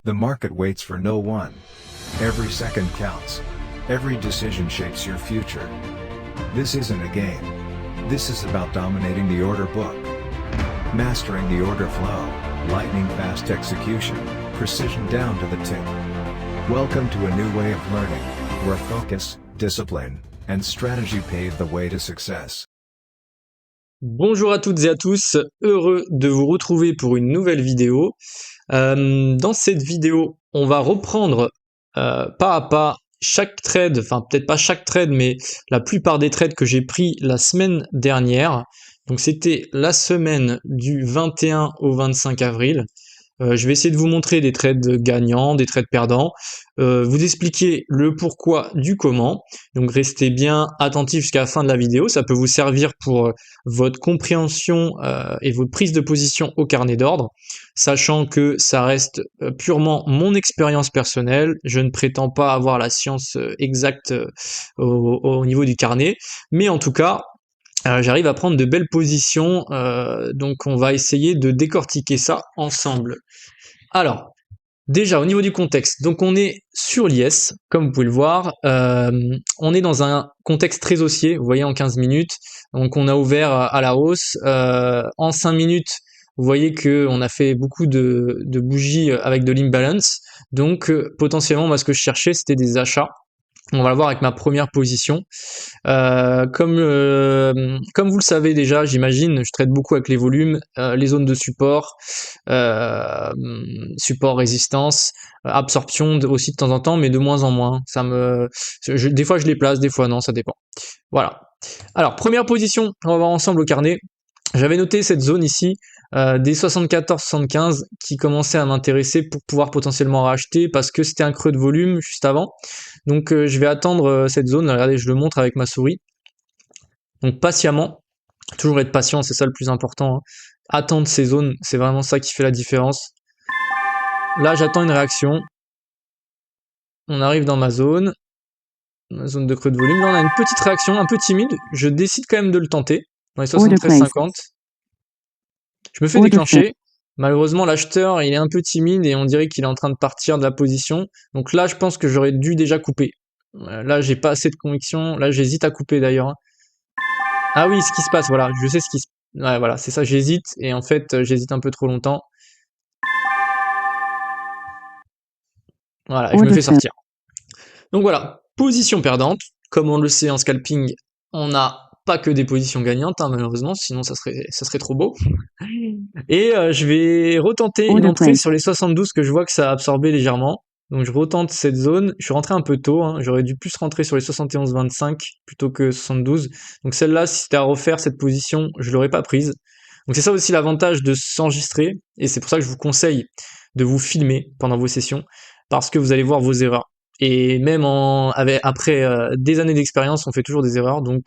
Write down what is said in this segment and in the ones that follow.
The market waits for no one. Every second counts. Every decision shapes your future. This isn't a game. This is about dominating the order book. Mastering the order flow, lightning fast execution, precision down to the tick. Welcome to a new way of learning, where focus, discipline, and strategy pave the way to success. Bonjour à toutes et à tous, heureux de vous retrouver pour une nouvelle vidéo. Dans cette vidéo, on va reprendre pas à pas chaque trade, enfin peut-être pas chaque trade, mais la plupart des trades que j'ai pris la semaine dernière. Donc c'était la semaine du 21 au 25 avril. Je vais essayer de vous montrer des trades gagnants, des trades perdants, vous expliquer le pourquoi du comment. Donc restez bien attentifs jusqu'à la fin de la vidéo, ça peut vous servir pour votre compréhension et votre prise de position au carnet d'ordre, sachant que ça reste purement mon expérience personnelle. Je ne prétends pas avoir la science exacte au niveau du carnet, mais en tout cas, j'arrive à prendre de belles positions, donc on va essayer de décortiquer ça ensemble. Alors, déjà au niveau du contexte, donc on est sur l'IS, comme vous pouvez le voir, on est dans un contexte très haussier, vous voyez en 15 minutes, donc on a ouvert à la hausse, en 5 minutes, vous voyez qu'on a fait beaucoup de bougies avec de l'imbalance, donc potentiellement moi ce que je cherchais c'était des achats. On va le voir avec ma première position. Comme vous le savez déjà, j'imagine, je traite beaucoup avec les volumes, les zones de support, support, résistance, absorption aussi de temps en temps, mais de moins en moins. Des fois je les place, des fois non, ça dépend. Voilà. Alors première position, on va voir ensemble au carnet. J'avais noté cette zone ici, des 74-75 qui commençait à m'intéresser pour pouvoir potentiellement racheter parce que c'était un creux de volume juste avant. Donc je vais attendre cette zone, regardez, je le montre avec ma souris. Donc patiemment, toujours être patient, c'est ça le plus important, hein. Attendre ces zones, c'est vraiment ça qui fait la différence. Là j'attends une réaction. On arrive dans ma zone de creux de volume. Là on a une petite réaction, un peu timide. Je décide quand même de le tenter, dans les 73-50. Je me fais déclencher. Malheureusement, l'acheteur, il est un peu timide et on dirait qu'il est en train de partir de la position. Donc là, je pense que j'aurais dû déjà couper. Là, j'ai pas assez de conviction. Là, j'hésite à couper d'ailleurs, hein. Ah oui, ce qui se passe, voilà. Je sais ce qui se... Ouais, voilà, c'est ça, j'hésite. Et en fait, j'hésite un peu trop longtemps. Voilà, je me fais sortir. Donc voilà, position perdante. Comme on le sait en scalping, on n'a pas que des positions gagnantes, hein, malheureusement, sinon ça serait trop beau. Et je vais retenter une entrée sur les 72 que je vois que ça a absorbé légèrement. Donc je retente cette zone. Je suis rentré un peu tôt, hein. J'aurais dû plus rentrer sur les 71-25 plutôt que 72. Donc celle-là, si c'était à refaire cette position, je l'aurais pas prise. Donc c'est ça aussi l'avantage de s'enregistrer. Et c'est pour ça que je vous conseille de vous filmer pendant vos sessions, parce que vous allez voir vos erreurs. Et même après des années d'expérience, on fait toujours des erreurs. Donc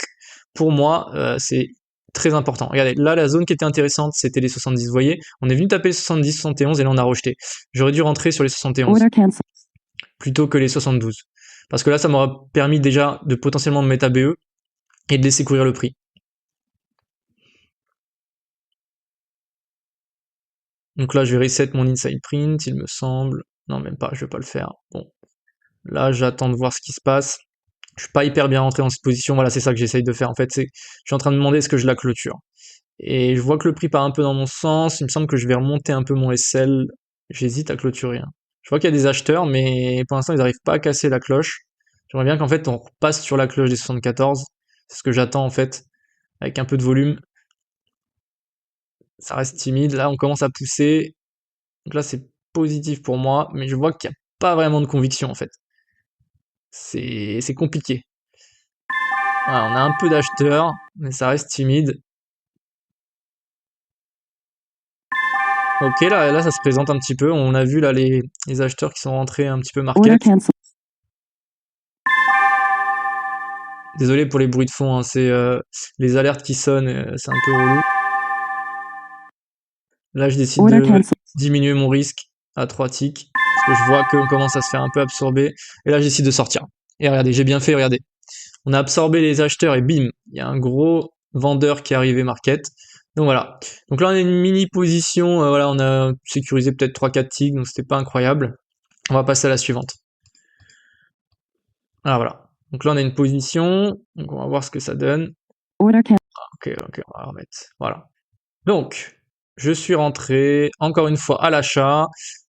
pour moi, c'est très important. Regardez, là, la zone qui était intéressante, c'était les 70, vous voyez. On est venu taper les 70, 71, et là, on a rejeté. J'aurais dû rentrer sur les 71, plutôt que les 72. Parce que là, ça m'aurait permis déjà de potentiellement me mettre à BE, et de laisser courir le prix. Donc là, je vais reset mon inside print, il me semble. Non, même pas, je vais pas le faire. Bon. Là, j'attends de voir ce qui se passe. Je suis pas hyper bien rentré dans cette position, voilà, c'est ça que j'essaye de faire. En fait, je suis en train de demander est-ce que je la clôture. Et je vois que le prix part un peu dans mon sens, il me semble que je vais remonter un peu mon SL, j'hésite à clôturer, hein. Je vois qu'il y a des acheteurs, mais pour l'instant ils n'arrivent pas à casser la cloche. J'aimerais bien qu'en fait on repasse sur la cloche des 74, c'est ce que j'attends en fait, avec un peu de volume. Ça reste timide, là on commence à pousser, donc là c'est positif pour moi, mais je vois qu'il n'y a pas vraiment de conviction en fait. C'est compliqué. Voilà, on a un peu d'acheteurs, mais ça reste timide. Ok, là ça se présente un petit peu. On a vu là les acheteurs qui sont rentrés un petit peu market. Désolé pour les bruits de fond, hein, c'est les alertes qui sonnent, c'est un peu relou. Là je décide de diminuer mon risque à 3 ticks, parce que je vois qu'on commence à se faire un peu absorber. Et là je décide de sortir. Et regardez, j'ai bien fait, regardez. On a absorbé les acheteurs et bim, il y a un gros vendeur qui est arrivé market. Donc voilà. Donc là on a une mini position, voilà, on a sécurisé peut-être 3-4 ticks, donc c'était pas incroyable. On va passer à la suivante. Ah voilà. Donc là on a une position, donc on va voir ce que ça donne. Ok, on va remettre. Voilà. Donc, je suis rentré encore une fois à l'achat.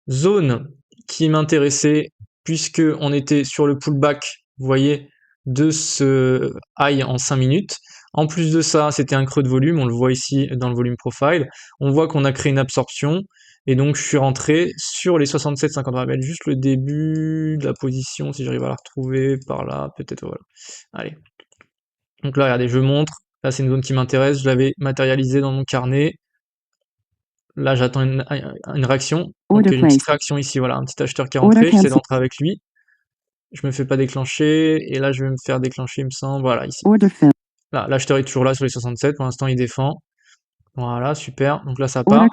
Zone qui m'intéressait puisque on était sur le pullback, vous voyez, de ce high en 5 minutes. En plus de ça, c'était un creux de volume, on le voit ici dans le volume profile. On voit qu'on a créé une absorption et donc je suis rentré sur les 67,50. On va mettre juste le début de la position si j'arrive à la retrouver par là, peut-être voilà. Allez. Donc là, regardez, je montre. Là, c'est une zone qui m'intéresse. Je l'avais matérialisée dans mon carnet. Là, j'attends une réaction. Donc, une petite réaction ici, voilà, un petit acheteur qui est rentré. J'essaie d'entrer avec lui. Je me fais pas déclencher. Et là, je vais me faire déclencher, il me semble. Voilà, ici. Là, l'acheteur est toujours là sur les 67. Pour l'instant, il défend. Voilà, super. Donc là, ça part.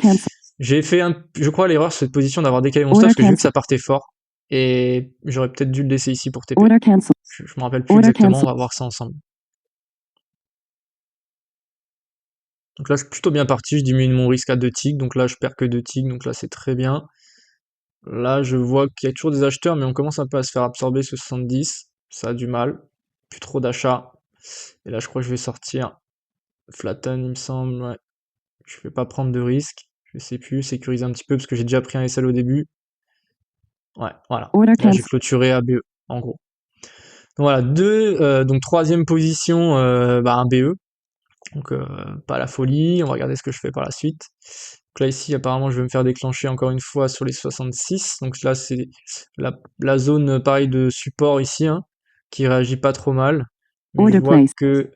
J'ai fait, je crois, l'erreur sur cette position d'avoir décalé mon stop parce que j'ai vu que ça partait fort. Et j'aurais peut-être dû le laisser ici pour TP. Je me rappelle plus exactement. On va voir ça ensemble. Donc là, je suis plutôt bien parti, je diminue mon risque à 2 ticks, donc là, je perds que 2 ticks, donc là, c'est très bien. Là, je vois qu'il y a toujours des acheteurs, mais on commence un peu à se faire absorber ce 70, ça a du mal, plus trop d'achats. Et là, je crois que je vais sortir Flatten, il me semble, ouais. Je vais pas prendre de risque, je sais plus, sécuriser un petit peu, parce que j'ai déjà pris un SL au début. Ouais, voilà. Là, j'ai clôturé ABE, en gros. Donc voilà, donc troisième position, un BE. Donc pas la folie, on va regarder ce que je fais par la suite. Donc là ici apparemment je vais me faire déclencher encore une fois sur les 66, donc là c'est la zone pareil de support ici, hein, qui réagit pas trop mal, mais je vois que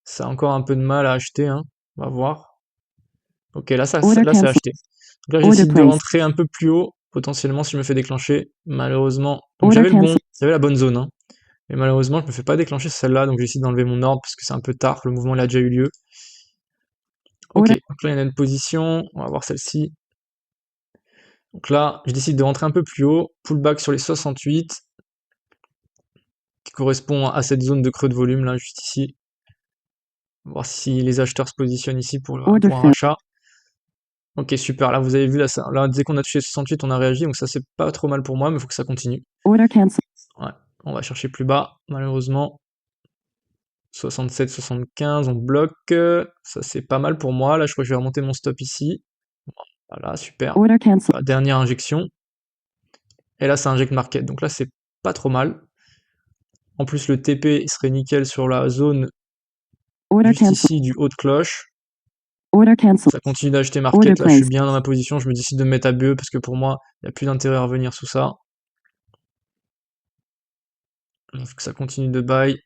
ça a encore un peu de mal à acheter, hein. On va voir. Ok, là c'est acheté. Donc là j'essaie de rentrer un peu plus haut, potentiellement si je me fais déclencher, malheureusement. Donc j'avais la bonne zone, hein. Mais malheureusement, je me fais pas déclencher celle-là, donc j'essaie d'enlever mon ordre parce que c'est un peu tard, le mouvement il a déjà eu lieu. Ok, donc là il y a une position, on va voir celle-ci. Donc là, je décide de rentrer un peu plus haut, pullback sur les 68, qui correspond à cette zone de creux de volume là, juste ici. On va voir si les acheteurs se positionnent ici pour un rachat. Ok, super, là vous avez vu, là dès qu'on a touché 68, on a réagi, donc ça c'est pas trop mal pour moi, mais il faut que ça continue. Ouais, on va chercher plus bas, malheureusement. 67, 75, on bloque. Ça, c'est pas mal pour moi. Là, je crois que je vais remonter mon stop ici. Voilà, super. Dernière injection. Et là, ça injecte market. Donc là, c'est pas trop mal. En plus, le TP il serait nickel sur la zone juste ici du haut de cloche. Ça continue d'acheter market. Là, je suis bien dans ma position. Je me décide de me mettre à BE parce que pour moi, il n'y a plus d'intérêt à revenir sous ça. Il faut que ça continue de buy.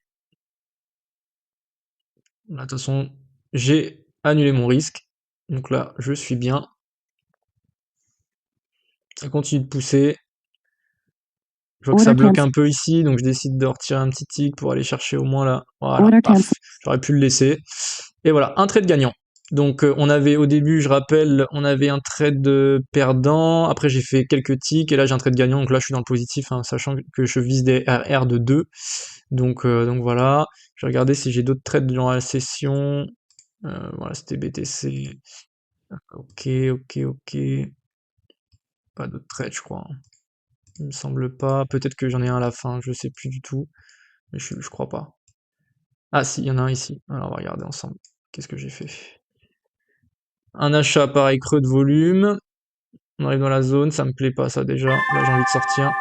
Là, de toute façon, j'ai annulé mon risque. Donc là, je suis bien. Ça continue de pousser. Je vois que ça bloque un peu ici, donc je décide de retirer un petit tick pour aller chercher au moins là. Voilà, paf. J'aurais pu le laisser. Et voilà, un trade gagnant. Donc on avait au début, je rappelle, on avait un trade perdant. Après j'ai fait quelques ticks et là j'ai un trade gagnant. Donc là je suis dans le positif, hein, sachant que je vise des RR de 2. Donc voilà. Je vais regarder si j'ai d'autres trades durant la session. Voilà, c'était BTC. Ok. Pas d'autres trades, je crois. Il me semble pas. Peut-être que j'en ai un à la fin, je sais plus du tout. Mais je crois pas. Ah si, il y en a un ici. Alors on va regarder ensemble. Qu'est-ce que j'ai fait? Un achat pareil, creux de volume. On arrive dans la zone, ça me plaît pas ça déjà. Là j'ai envie de sortir.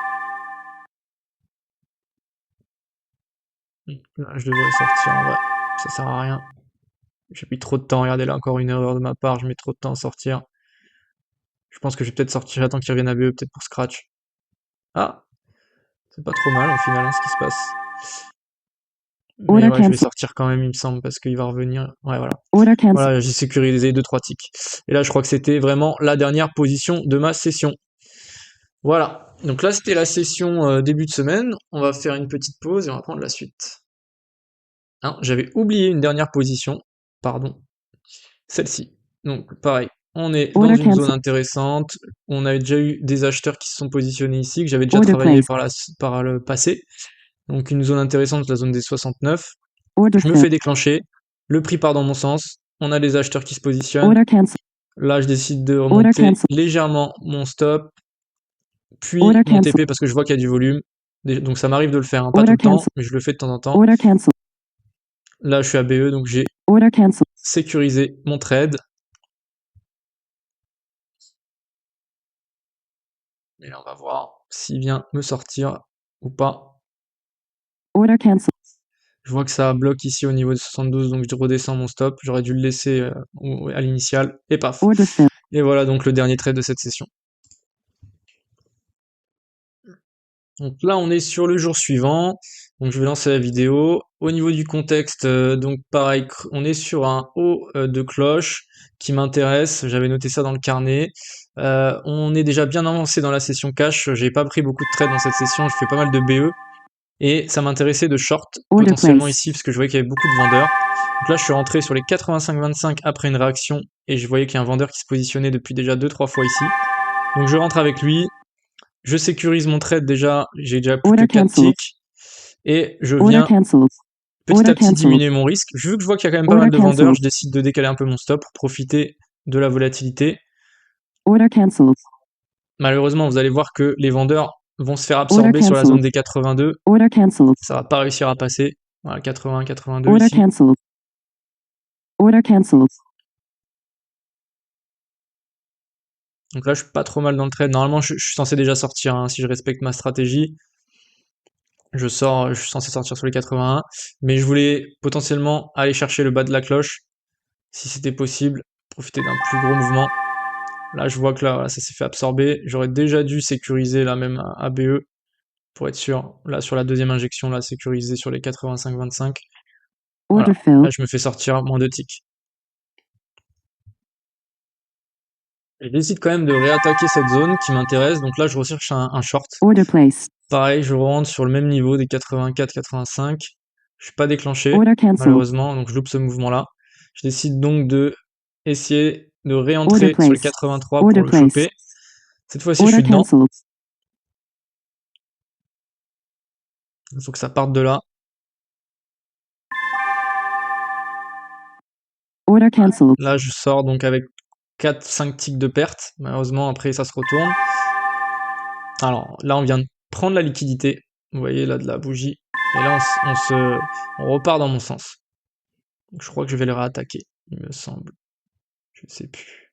Là je devrais sortir en vrai. Ça sert à rien. J'ai pris trop de temps. Regardez là, encore une erreur de ma part. Je mets trop de temps à sortir. Je pense que je vais peut-être sortir. J'attends qu'il revienne à BE, peut-être pour scratch. Ah, c'est pas trop mal au final hein, ce qui se passe. Mais ouais, je vais sortir quand même, il me semble, parce qu'il va revenir. Ouais, voilà. Voilà, j'ai sécurisé 2-3 ticks. Et là, je crois que c'était vraiment la dernière position de ma session. Voilà. Donc là, c'était la session début de semaine. On va faire une petite pause et on va prendre la suite. Hein, j'avais oublié une dernière position. Pardon. Celle-ci. Donc, pareil. On est dans une zone intéressante. On avait déjà eu des acheteurs qui se sont positionnés ici, que j'avais déjà travaillé par le passé. Donc une zone intéressante, la zone des 69. Je me fais déclencher, le prix part dans mon sens, on a des acheteurs qui se positionnent. Là, je décide de remonter légèrement mon stop. puis mon TP parce que je vois qu'il y a du volume. Donc ça m'arrive de le faire, hein, pas tout le temps, mais je le fais de temps en temps. Là, je suis à BE, donc j'ai sécurisé mon trade. Et là, on va voir s'il vient me sortir ou pas. Je vois que ça bloque ici au niveau de 72, donc je redescends mon stop. J'aurais dû le laisser à l'initial, et paf. Et voilà donc le dernier trade de cette session. Donc là, on est sur le jour suivant. Donc je vais lancer la vidéo. Au niveau du contexte, donc pareil, on est sur un haut de cloche qui m'intéresse. J'avais noté ça dans le carnet. On est déjà bien avancé dans la session cash. J'ai pas pris beaucoup de trades dans cette session. Je fais pas mal de BE. Et ça m'intéressait de short potentiellement ici parce que je voyais qu'il y avait beaucoup de vendeurs. Donc là, je suis rentré sur les 85-25 après une réaction et je voyais qu'il y a un vendeur qui se positionnait depuis déjà 2-3 fois ici. Donc je rentre avec lui. Je sécurise mon trade déjà, j'ai déjà plus que 4 ticks. Et je viens petit à petit diminuer mon risque. Vu que je vois qu'il y a quand même pas mal de vendeurs, je décide de décaler un peu mon stop pour profiter de la volatilité. Malheureusement, vous allez voir que les vendeurs vont se faire absorber sur la zone des 82. Ça va pas réussir à passer. Voilà, 80, 82 ici. Donc là, je suis pas trop mal dans le trade. Normalement, je suis censé déjà sortir, hein, si je respecte ma stratégie. Je suis censé sortir sur les 81, mais je voulais potentiellement aller chercher le bas de la cloche, si c'était possible, profiter d'un plus gros mouvement. Là, je vois que là, voilà, ça s'est fait absorber. J'aurais déjà dû sécuriser là même à BE, pour être sûr. Là, sur la deuxième injection, là, sécuriser sur les 85-25. Voilà. Là, je me fais sortir moins de ticks. Je décide quand même de réattaquer cette zone qui m'intéresse, donc là, je recherche un short. Pareil, je rentre sur le même niveau des 84-85. Je suis pas déclenché, malheureusement, donc je loupe ce mouvement-là. Je décide donc de essayer de réentrer sur les 83 pour le choper. Cette fois-ci, je suis dedans. Il faut que ça parte de là. Là, je sors donc avec 4-5 ticks de perte. Malheureusement, après, ça se retourne. Alors, là, on vient de prendre la liquidité. Vous voyez, là, de la bougie. Et là, on repart dans mon sens. Donc, je crois que je vais le réattaquer, il me semble. Je ne sais plus.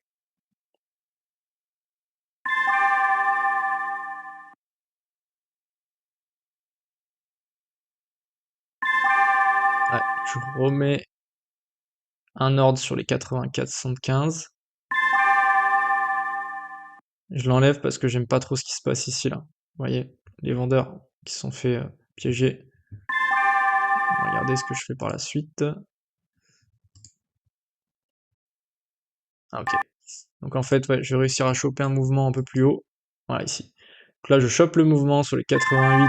Ouais, je remets un ordre sur les 84-75. Je l'enlève parce que j'aime pas trop ce qui se passe ici, là. Vous voyez, les vendeurs qui se sont fait piéger. Regardez ce que je fais par la suite. Ah, ok. Donc en fait, ouais, je vais réussir à choper un mouvement un peu plus haut. Voilà, ici. Donc là, je chope le mouvement sur les 88,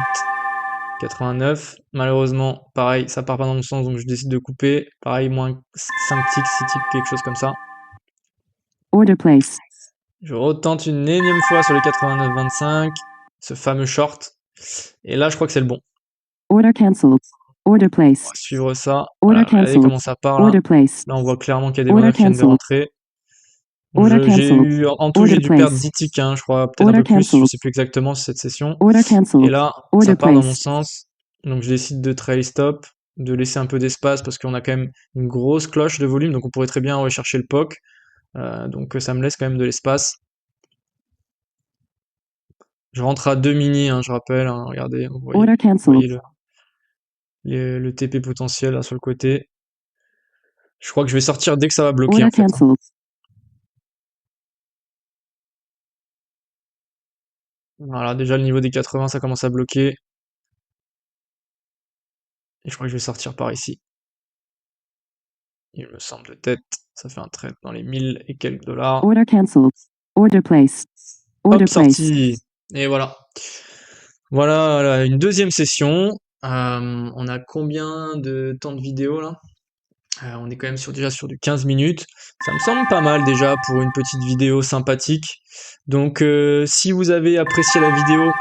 89. Malheureusement, pareil, ça part pas dans mon sens, donc je décide de couper. Pareil, moins 5 ticks, 6 ticks, quelque chose comme ça. Je retente une énième fois sur les 89-25, ce fameux short. Et là, je crois que c'est le bon. On va suivre ça. Voilà, regardez comment ça part là. Là, on voit clairement qu'il y a des vendeurs qui viennent de rentrer. J'ai eu, en tout, j'ai dû perdre 10 ticks, hein, je crois, peut-être un peu plus, je sais plus exactement cette session. Et là, ça part dans mon sens. Donc je décide de trail stop, de laisser un peu d'espace parce qu'on a quand même une grosse cloche de volume, donc on pourrait très bien rechercher le POC. Donc ça me laisse quand même de l'espace. Je rentre à 2 mini, hein, je rappelle, hein, regardez, vous voyez le TP potentiel là sur le côté. Je crois que je vais sortir dès que ça va bloquer en fait. Hein. Voilà, déjà le niveau des 80 ça commence à bloquer. Et je crois que je vais sortir par ici. Il me semble de tête, ça fait un trade dans les 1000 et quelques dollars. Hop, sorti. Et voilà. Voilà, une deuxième session. On a combien de temps de vidéo là? On est quand même déjà sur du 15 minutes. Ça me semble pas mal déjà pour une petite vidéo sympathique. Donc si vous avez apprécié la vidéo,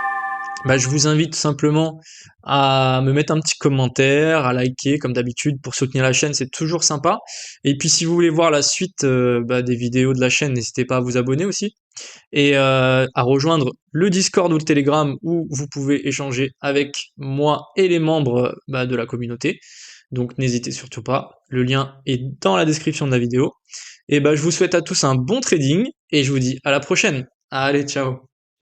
je vous invite simplement à me mettre un petit commentaire, à liker comme d'habitude pour soutenir la chaîne, c'est toujours sympa. Et puis si vous voulez voir la suite des vidéos de la chaîne, n'hésitez pas à vous abonner aussi et à rejoindre le Discord ou le Telegram où vous pouvez échanger avec moi et les membres de la communauté. Donc n'hésitez surtout pas, le lien est dans la description de la vidéo. Et je vous souhaite à tous un bon trading et je vous dis à la prochaine. Allez, ciao!